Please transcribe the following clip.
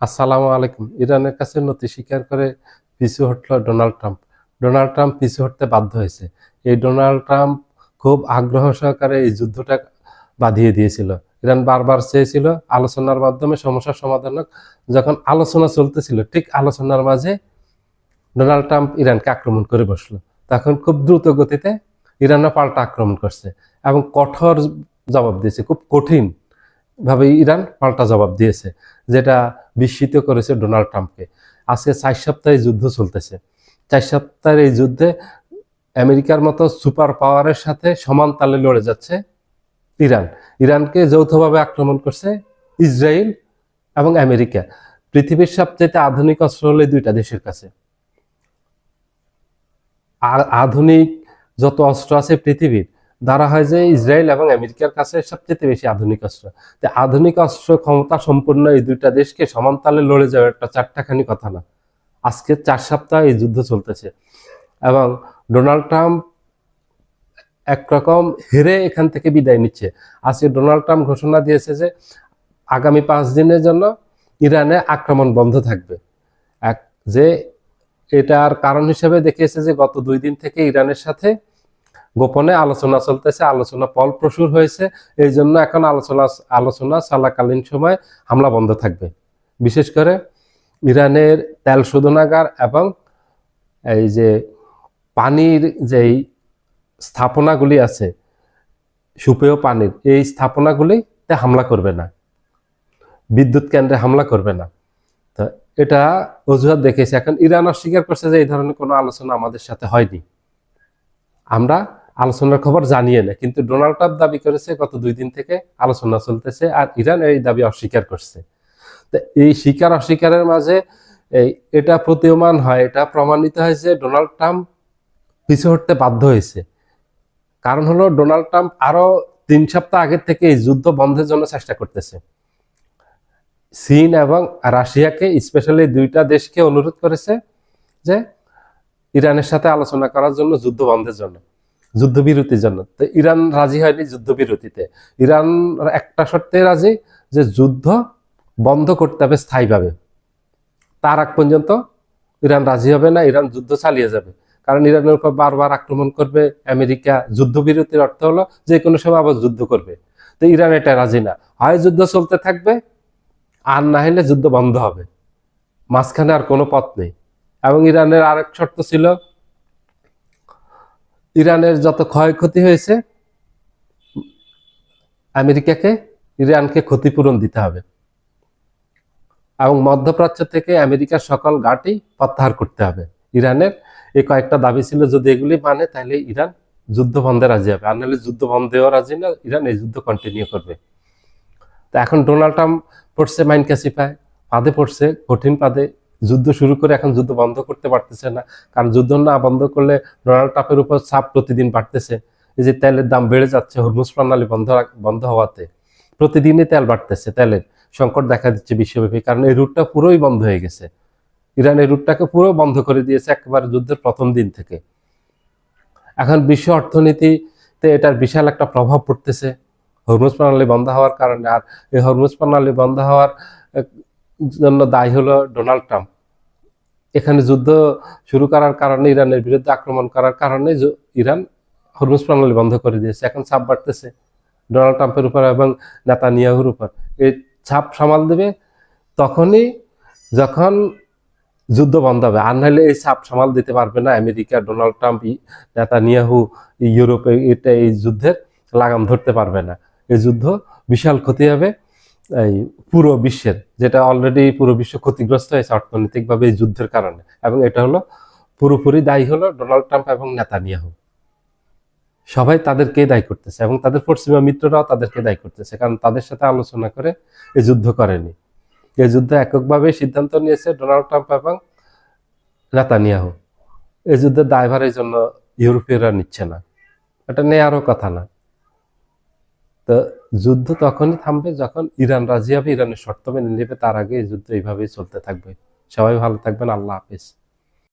আসসালামু আলাইকুম। ইরানের কাছে নতি স্বীকার করে পিছু হটল ডোনাল্ড ট্রাম্প। ডোনাল্ড ট্রাম্প পিছু হটতে বাধ্য হয়েছে। এই ডোনাল্ড ট্রাম্প খুব আগ্রহ সহকারে এই যুদ্ধটা বাঁধিয়ে দিয়েছিল। ইরান বারবার চেয়েছিল আলোচনার মাধ্যমে সমস্যার সমাধান হোক। যখন আলোচনা চলতেছিল ঠিক আলোচনার মাঝে ডোনাল্ড ট্রাম্প ইরানকে আক্রমণ করে বসলো। তখন খুব দ্রুত গতিতে ইরানও পাল্টা আক্রমণ করছে এবং কঠোর জবাব দিয়েছে, খুব কঠিন ভাবে ইরান পাল্টা জবাব দিয়েছে, যেটা বিস্মিত করেছে ডোনাল্ড ট্রাম্পকে। আজকে 4 সপ্তাহে যুদ্ধ চলতেছে। 4 সপ্তাহের এই যুদ্ধে আমেরিকার মতো সুপার পাওয়ারের সাথে সমান তালে লড়ে যাচ্ছে ইরান। ইরানকে যৌথভাবে আক্রমণ করছে ইসরায়েল এবং আমেরিকা। পৃথিবীর সবচেয়ে আধুনিক অস্ত্র হলো দুইটা দেশের কাছে। আর আধুনিক যত অস্ত্র আছে পৃথিবীর, ধরা হয় যে ইসরায়েল এবং আমেরিকার কাছে সবচেয়ে বেশি আধুনিক অস্ত্র। তো আধুনিক অস্ত্র ক্ষমতা সম্পন্ন এই দুইটা দেশকে সমানতালে লড়ে যাওয়ার একটা চারটাখানি কথা না। আজকে 4 সপ্তাহ এই যুদ্ধ চলতেছে এবং ডোনাল্ড ট্রাম্প একরকম হেরে এখান থেকে বিদায় নিচ্ছে। আজকে ডোনাল্ড ট্রাম্প ঘোষণা দিয়েছে যে আগামী 5 দিনের জন্য ইরানে আক্রমণ বন্ধ থাকবে। যে এটার কারণ হিসেবে দেখিয়েছে যে গত 2 দিন থেকে ইরানের সাথে গোপনে আলোচনা চলতেছে, আলোচনা ফলপ্রসূ হয়েছে। এই জন্য এখন আলোচনা চলাকালীন সময় হামলা বন্ধ থাকবে। বিশেষ করে ইরানের তেল শোধনাগার এবং এই যে পানির যেই স্থাপনাগুলি আছে, সুপেয় পানির, এই স্থাপনাগুলিতে হামলা করবে না, বিদ্যুৎ কেন্দ্রে হামলা করবে না। তো এটা অজুহাত দেখেছে। এখন ইরান অস্বীকার করছে যে এই ধরনের কোনো আলোচনা আমাদের সাথে হয়নি, আমরা আলোচনার খবর জানিয়ে না। কিন্তু ডোনাল্ড ট্রাম্প দাবি করেছে গত 2 দিন থেকে আলোচনা চলতেছে, আর ইরান এই দাবি অস্বীকার করছে। তো এই স্বীকার অস্বীকারের মাঝে এটা প্রতীয়মান হয়, এটা প্রমাণিত হয় যে ডোনাল্ড ট্রাম্প পিছু হটতে বাধ্য হয়েছে। কারণ হলো ডোনাল্ড ট্রাম্প আরো 3 সপ্তাহ আগের থেকে এই যুদ্ধ বন্ধের জন্য চেষ্টা করতেছে। চীন এবং রাশিয়াকে, স্পেশালি দুইটা দেশকে অনুরোধ করেছে যে ইরানের সাথে আলোচনা করার জন্য, যুদ্ধ বন্ধের জন্য, যুদ্ধবিরতির জন্য। তো ইরান রাজি হয়নি যুদ্ধবিরতিতে। ইরান একটা শর্তে রাজি, যে যুদ্ধ বন্ধ করতে হবে স্থায়ীভাবে। তার আগ পর্যন্ত ইরান রাজি হবে না, ইরান যুদ্ধ চালিয়ে যাবে। কারণ ইরানের উপর বারবার আক্রমণ করবে আমেরিকা। যুদ্ধবিরতির অর্থ হলো যে কোনো সময় আবার যুদ্ধ করবে। তো ইরান এটা রাজি না। হয় যুদ্ধ চলতে থাকবে, আর না হলে যুদ্ধ বন্ধ হবে, মাঝখানে আর কোনো পথ নেই। এবং ইরানের আরেক শর্ত ছিল, ইরানের যত ক্ষয়ক্ষতি হয়েছে আমেরিকাকে, ইরানকে ক্ষতিপূরণ দিতে হবে এবং মধ্যপ্রাচ্য থেকে আমেরিকার সকল ঘাঁটি প্রত্যাহার করতে হবে। ইরানের এই কয়েকটা দাবি ছিল, যদি এগুলি মানে তাহলে ইরান যুদ্ধ বন্ধে রাজি হবে, আর নাহলে যুদ্ধ বন্ধেও রাজি না, ইরান এই যুদ্ধ কন্টিনিউ করবে। তো এখন ডোনাল্ড ট্রাম্প পড়ছে মাইন ক্যাসিফায়, পাদে পড়ছে, কঠিন পাদে। যুদ্ধ শুরু করে এখন যুদ্ধ বন্ধ করতে পারতেছে না, কারণ যুদ্ধ না বন্ধ করলে ডোনাল্ড ট্রাম্পের উপর চাপ প্রতিদিন বাড়তেছে। এই যে তেলের দাম বেড়ে যাচ্ছে হরমুজ প্রণালী বন্ধ হওয়াতে, প্রতিদিনই তেল বাড়তেছে, তেলের সংকট দেখা দিচ্ছে বিশ্বব্যাপী। কারণ এই রুটটা পুরোই বন্ধ হয়ে গেছে। ইরান এই রুটটাকে পুরো বন্ধ করে দিয়েছে একেবারে যুদ্ধের প্রথম দিন থেকে। এখন বিশ্ব অর্থনীতিতে এটার বিশাল একটা প্রভাব পড়তেছে হরমুজ প্রণালী বন্ধ হওয়ার কারণে। আর এই হরমুজ প্রণালী বন্ধ হওয়ার জন্য দায়ী হলো ডোনাল্ড ট্রাম্প। এখানে যুদ্ধ শুরু করার কারণে, ইরানের বিরুদ্ধে আক্রমণ করার কারণে ইরান হরমুজ প্রণালী বন্ধ করে দিয়েছে। এখন চাপ বাড়তেছে ডোনাল্ড ট্রাম্পের উপর এবং নেতানিয়াহুর উপর। এই চাপ সামাল দেবে তখনই যখন যুদ্ধ বন্ধ হবে, আর নাহলে এই চাপ সামাল দিতে পারবে না আমেরিকা, ডোনাল্ড ট্রাম্প, নেতানিয়াহু, ইউরোপে। এটা এই যুদ্ধের লাগাম ধরতে পারবে না। এই যুদ্ধ বিশাল ক্ষতি হবে এই পুরো বিশ্বের, যেটা অলরেডি পুরো বিশ্ব ক্ষতিগ্রস্ত হয়েছে অর্থনৈতিকভাবে এই যুদ্ধের কারণে। এবং এটা হলো পুরোপুরি দায়ী হলো ডোনাল্ড ট্রাম্প এবং নেতানিয়াহু। সবাই তাদেরকে দায়ী করতেছে এবং তাদের পশ্চিমা মিত্ররাও তাদেরকে দায়ী করতেছে, কারণ তাদের সাথে আলোচনা করে এই যুদ্ধ করেনি। এই যুদ্ধ এককভাবে সিদ্ধান্ত নিয়েছে ডোনাল্ড ট্রাম্প এবং নেতানিয়াহু। এই যুদ্ধের দায়ভার এই জন্য ইউরোপীয়রা নিচ্ছে না, এটা নেয়ারও কথা না। তো যুদ্ধ তখনই থামবে যখন ইরান রাজি হবে, ইরানের শর্ত মেনে নেবে। তার আগে এই যুদ্ধ এইভাবেই চলতে থাকবে। সবাই ভালো থাকবেন। আল্লাহ হাফেজ।